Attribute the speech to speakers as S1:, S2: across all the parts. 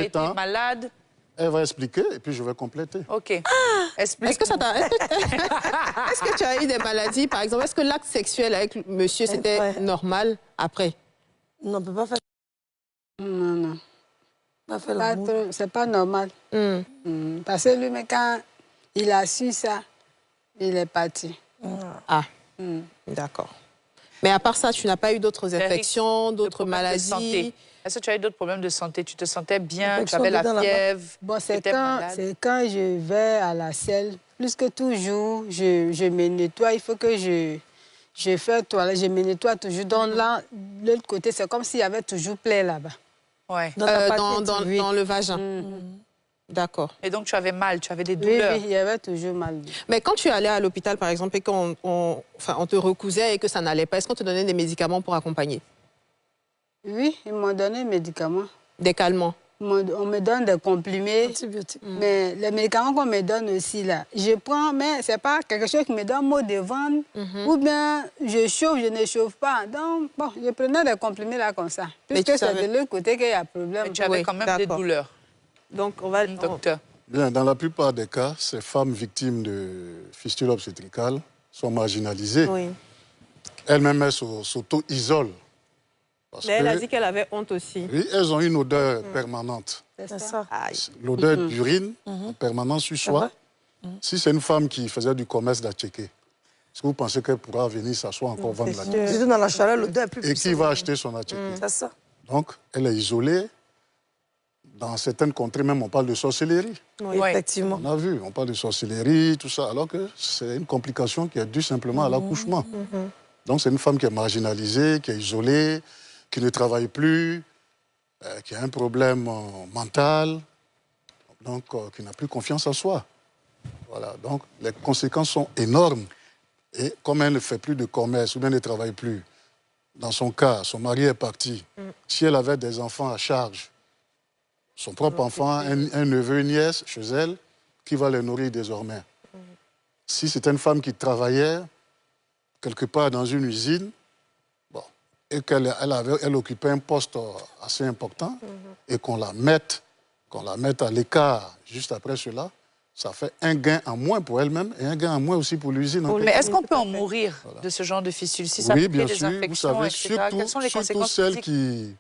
S1: Elle était malade.
S2: Elle va expliquer et puis je vais compléter.
S1: Ok.
S3: Est-ce que tu as eu des maladies, par exemple? Est-ce que l'acte sexuel avec monsieur, c'était normal après?
S4: Non, on ne peut pas faire.
S5: Non. C'est pas normal. Parce que lui, mais quand il a su ça, il est parti.
S3: Ah, d'accord. Mais à part ça, tu n'as pas eu d'autres infections, d'autres maladies?
S1: Est-ce que tu as eu d'autres problèmes de santé? Tu te sentais bien? Tu avais la fièvre?
S5: Bon, c'est quand je vais à la selle, plus que toujours, je me nettoie. Il faut que je fais toilette, je me nettoie toujours. Donc là, de l'autre côté, c'est comme s'il y avait toujours plaie là-bas.
S1: Ouais.
S3: Dans le vagin. D'accord.
S1: Et donc, tu avais mal, tu avais des douleurs?
S5: Oui, il y avait toujours mal.
S3: Mais quand tu allais à l'hôpital, par exemple, et qu'on te recousait et que ça n'allait pas, est-ce qu'on te donnait des médicaments pour accompagner?
S5: Oui, ils m'ont donné des médicaments.
S3: Des calmants?
S5: On me donne des comprimés.
S4: Antibiotiques.
S5: Mais les médicaments qu'on me donne aussi, là, je prends, mais ce n'est pas quelque chose qui me donne maux de ventre. Ou bien je chauffe, je ne chauffe pas. Donc, bon, je prenais des comprimés là comme ça. Puisque c'est de l'autre côté qu'il y a problème.
S1: Mais tu avais quand même des douleurs.
S3: Donc, on va...
S1: Docteur.
S2: Bien, dans la plupart des cas, ces femmes victimes de fistules obstétricales sont marginalisées.
S3: Oui.
S2: Elles-mêmes, elles s'auto-isolent.
S3: Mais elle a dit qu'elle avait honte aussi.
S2: Oui, elles ont une odeur permanente.
S5: C'est ça.
S2: L'odeur d'urine en permanence sur soi. Si c'est une femme qui faisait du commerce d'atchéké, est-ce que vous pensez qu'elle pourra venir s'asseoir encore vendre l'atchéké?
S4: Surtout dans la chaleur, l'odeur est plus
S2: Et qui va acheter son atchéké?
S4: C'est ça.
S2: Donc, elle est isolée. Dans certaines contrées, même, on parle de sorcellerie.
S4: Oui, effectivement.
S2: On a vu, on parle de sorcellerie, tout ça, alors que c'est une complication qui est due simplement à l'accouchement. Donc, c'est une femme qui est marginalisée, qui est isolée, qui ne travaille plus, qui a un problème mental, donc qui n'a plus confiance en soi. Voilà, donc les conséquences sont énormes. Et comme elle ne fait plus de commerce ou bien ne travaille plus, dans son cas, son mari est parti. Si elle avait des enfants à charge, son propre enfant, un neveu, une nièce chez elle, qui va les nourrir désormais? Si c'était une femme qui travaillait quelque part dans une usine, et qu'elle occupait un poste assez important, et qu'on la mette à l'écart juste après cela, ça fait un gain en moins pour elle-même et un gain en moins aussi pour l'usine.
S1: Mais est-ce qu'on peut en mourir de ce genre de fistule? Si ça
S2: oui,
S1: fait
S2: bien
S1: des
S2: sûr.
S1: infections,
S2: vous savez,
S1: etc. Quelles sont les
S2: surtout
S1: conséquences
S2: celles qui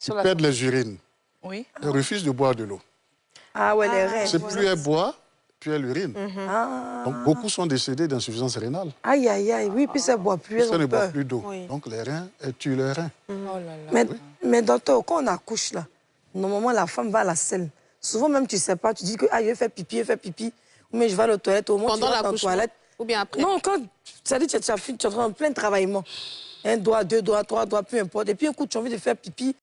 S2: perdent les urines.
S1: Oui.
S2: Elles refusent de boire de l'eau.
S4: Ah ouais, les reins.
S2: C'est plus elle boit, plus elle urine. Donc beaucoup sont décédés d'insuffisance rénale.
S4: Aïe, aïe, aïe. Oui, puis ça ne boit plus.
S2: Ça ne boit plus d'eau. Donc les reins, elles tuent les reins.
S1: Oh là là.
S4: Mais docteur, quand on accouche, là, normalement, la femme va à la selle. Souvent, même, tu ne sais pas, tu dis que je vais faire pipi, mais je vais à la toilette, au moins,
S3: pendant
S4: tu vas à la toilette.
S3: Ou bien après?
S4: Non, quand ça dit que tu es en plein travaillement. Un doigt, deux doigts, trois doigts, peu importe. Et puis, un coup, tu as envie de faire pipi,